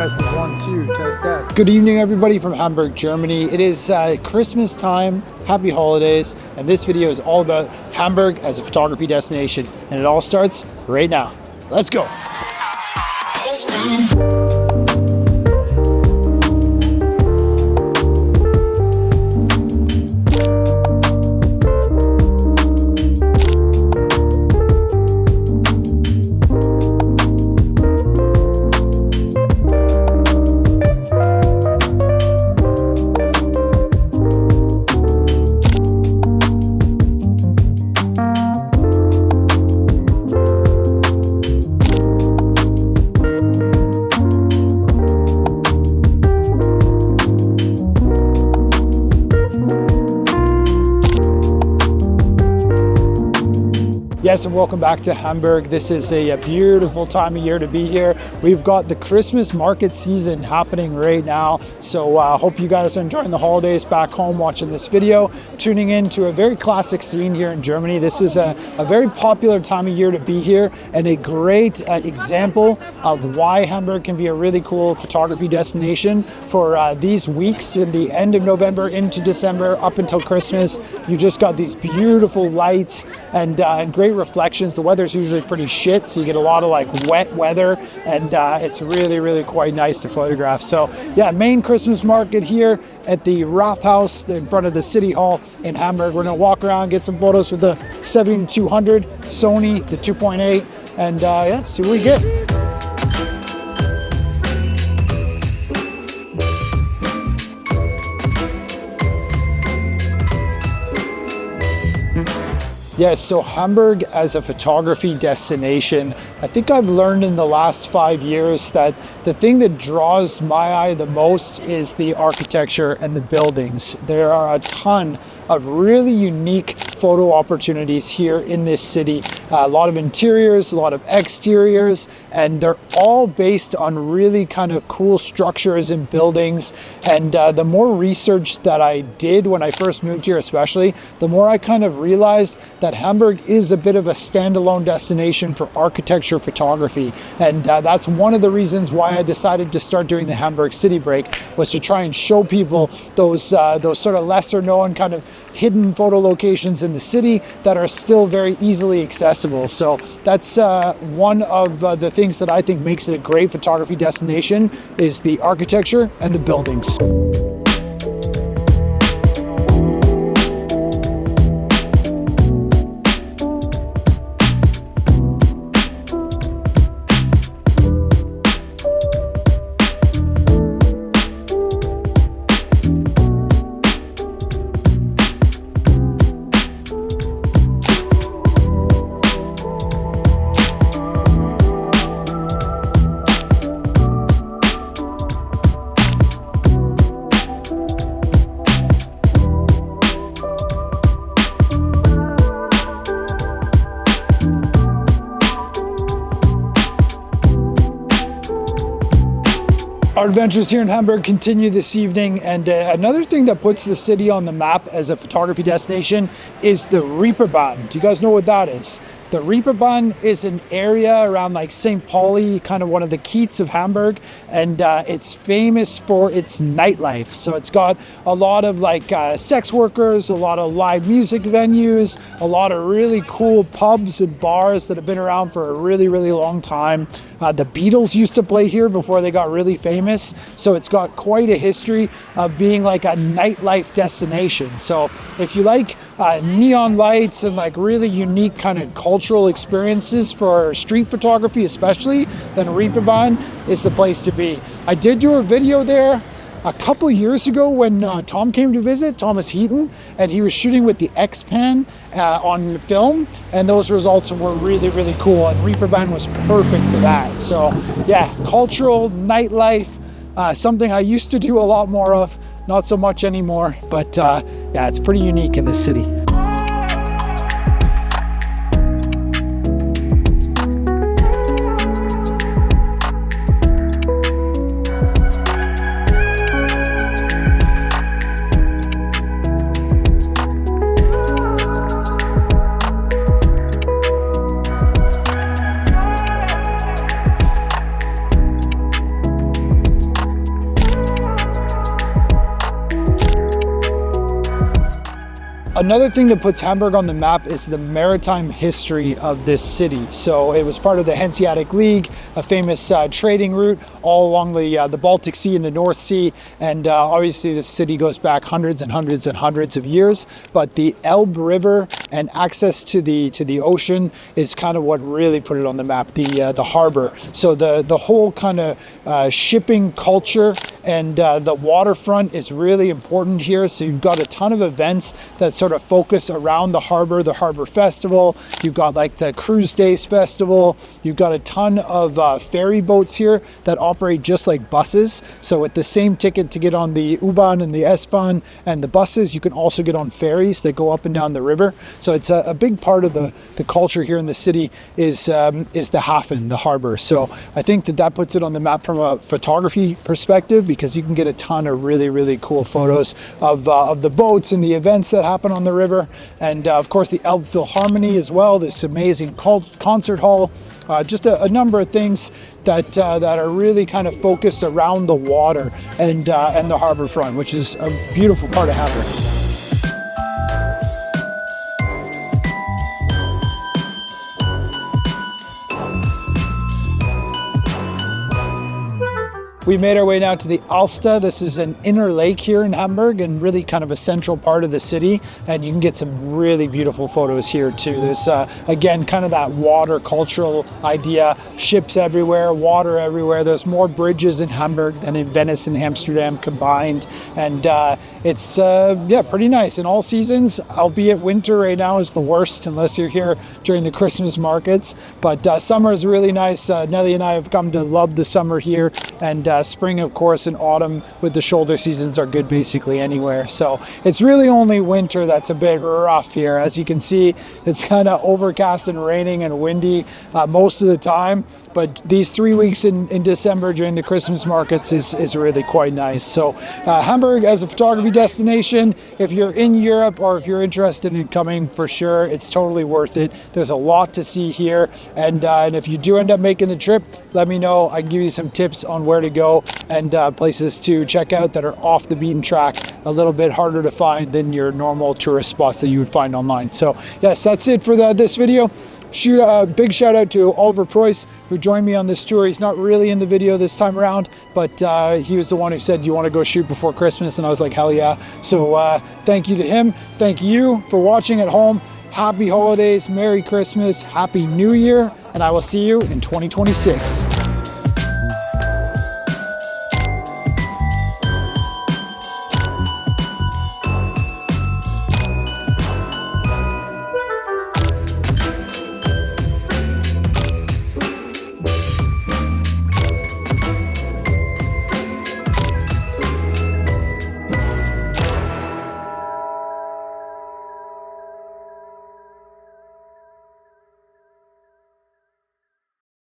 Testing 1, 2, test. Good evening, everybody from Hamburg, Germany. It is Christmas time. Happy holidays. And this video is all about Hamburg as a photography destination. And it all starts right now. Let's go. Yes, and welcome back to Hamburg. This is a beautiful time of year to be here. We've got the Christmas market season happening right now. So hope you guys are enjoying the holidays back home watching this video, tuning in to a very classic scene here in Germany. This is a very popular time of year to be here and a great example of why Hamburg can be a really cool photography destination for these weeks in the end of November into December up until Christmas. You just got these beautiful lights and great reflections. The weather's usually pretty shit, so you get a lot of like wet weather, and it's really quite nice to photograph. So yeah, main Christmas market here at the Rathaus in front of the City Hall in Hamburg. We're gonna walk around, get some photos with the 70-200 Sony, the 2.8, and yeah, see what we get. Yes, so Hamburg as a photography destination, I think I've learned in the last 5 years that the thing that draws my eye the most is the architecture and the buildings. There are a ton of really unique photo opportunities here in this city. A lot of interiors, a lot of exteriors, and they're all based on really kind of cool structures and buildings. And the more research that I did when I first moved here especially, the more I kind of realized that Hamburg is a bit of a standalone destination for architecture photography. And that's one of the reasons why I decided to start doing the Hamburg City Break, was to try and show people those sort of lesser known kind of hidden photo locations in the city that are still very easily accessible. So that's one of the things that I think makes it a great photography destination, is the architecture and the buildings. Our adventures here in Hamburg continue this evening, and another thing that puts the city on the map as a photography destination is the Reeperbahn. Do you guys know what that is? The Reeperbahn is an area around like St. Pauli, kind of one of the Keats of Hamburg, and it's famous for its nightlife. So it's got a lot of like sex workers, a lot of live music venues, a lot of really cool pubs and bars that have been around for a really long time. The Beatles used to play here before they got really famous, so it's got quite a history of being like a nightlife destination. So if you like neon lights and like really unique kind of cultural experiences for street photography especially, then Reeperbahn is the place to be. I did do a video there a couple years ago when Tom came to visit, Thomas Heaton, and he was shooting with the X-Pan on film, and those results were really cool, and Reeperbahn was perfect for that. So yeah, cultural nightlife, something I used to do a lot more of, not so much anymore, but yeah, it's pretty unique in this city. Another thing that puts Hamburg on the map is the maritime history of this city. So it was part of the Hanseatic League, a famous trading route all along the Baltic Sea and the North Sea. And obviously this city goes back hundreds and hundreds and hundreds of years. But the Elbe River and access to the ocean is kind of what really put it on the map, the harbor. So the whole kind of shipping culture and the waterfront is really important here. So you've got a ton of events that sort of focus around the harbor festival. You've got like the cruise days festival. You've got a ton of ferry boats here that operate just like buses. So with the same ticket to get on the U-Bahn and the S-Bahn and the buses, you can also get on ferries that go up and down the river. So it's a big part of the culture here in the city is the hafen, the harbor. So I think that puts it on the map from a photography perspective, because you can get a ton of really, really cool photos of the boats and the events that happen on the river. And of course the Elbe Philharmonie as well, this amazing concert hall, just a number of things that are really kind of focused around the water and the harbor front, which is a beautiful part of Hamburg. We made our way now to the Alster. This is an inner lake here in Hamburg and really kind of a central part of the city. And you can get some really beautiful photos here too. There's, again, kind of that water cultural idea. Ships everywhere, water everywhere. There's more bridges in Hamburg than in Venice and Amsterdam combined. And it's, yeah, pretty nice in all seasons, albeit winter right now is the worst unless you're here during the Christmas markets. But summer is really nice. Nelly and I have come to love the summer here. And spring, of course, and autumn with the shoulder seasons are good basically anywhere. So it's really only winter that's a bit rough here. As you can see, it's kind of overcast and raining and windy most of the time. But these 3 weeks in December during the Christmas markets is really quite nice. So Hamburg as a photography destination, if you're in Europe or if you're interested in coming, for sure, it's totally worth it. There's a lot to see here. And if you do end up making the trip, let me know. I can give you some tips on where to go and places to check out that are off the beaten track, a little bit harder to find than your normal tourist spots that you would find online. So yes, that's it for this video. Big shout out to Oliver Preuss, who joined me on this tour. He's not really in the video this time around, but he was the one who said, you want to go shoot before Christmas? And I was like, hell yeah. So thank you to him. Thank you for watching at home. Happy holidays, Merry Christmas, Happy New Year, and I will see you in 2026.